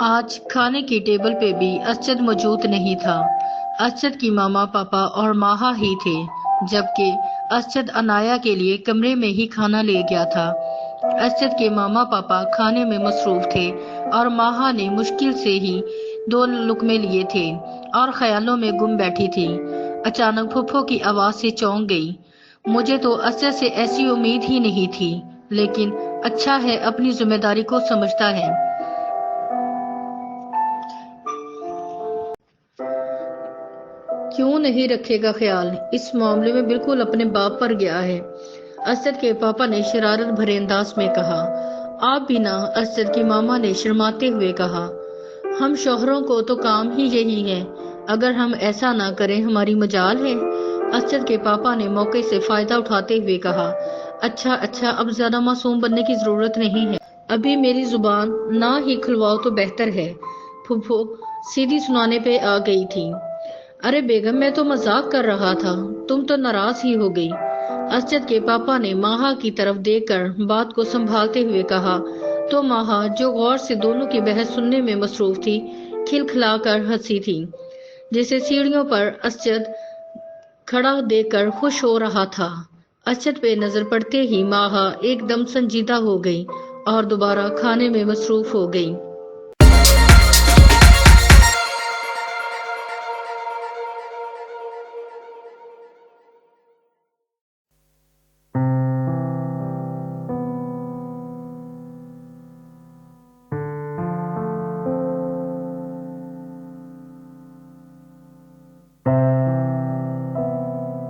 آج کھانے کی ٹیبل پہ بھی اسجد موجود نہیں تھا۔ اسجد کی ماما پاپا اور ماہا ہی تھے، جبکہ اسجد عنایا کے لیے کمرے میں ہی کھانا لے گیا تھا۔ اسجد کے ماما پاپا کھانے میں مصروف تھے اور ماہا نے مشکل سے ہی 2 لقمے لیے تھے اور خیالوں میں گم بیٹھی تھی۔ اچانک پھپھو کی آواز سے چونک گئی۔ مجھے تو اسجد سے ایسی امید ہی نہیں تھی، لیکن اچھا ہے اپنی ذمہ داری کو سمجھتا ہے۔ کیوں نہیں رکھے گا خیال؟ اس معاملے میں بالکل اپنے باپ پر گیا ہے، اسجد کے پاپا نے شرارت بھرے انداز میں کہا۔ آپ بھی نہ، اسجد کی ماما نے شرماتے ہوئے کہا۔ ہم شوہروں کو تو کام ہی یہی ہے، اگر ہم ایسا نہ کریں ہماری مجال ہے، اسجد کے پاپا نے موقع سے فائدہ اٹھاتے ہوئے کہا۔ اچھا اب زیادہ معصوم بننے کی ضرورت نہیں ہے، ابھی میری زبان نہ ہی کھلواؤ تو بہتر ہے۔ پھپھو سیدھی سنانے پہ آ گئی تھی۔ ارے بیگم، میں تو مذاق کر رہا تھا، تم تو ناراض ہی ہو گئی، اسجد کے پاپا نے ماہا کی طرف دیکھ کر بات کو سنبھالتے ہوئے کہا۔ تو ماہا، جو غور سے دونوں کی بحث سننے میں مصروف تھی، کھلکھلا کر ہنسی تھی، جسے سیڑھیوں پر اسجد کھڑا دیکھ کر خوش ہو رہا تھا۔ اسجد پہ نظر پڑتے ہی ماہا ایک دم سنجیدہ ہو گئی اور دوبارہ کھانے میں مصروف ہو گئی۔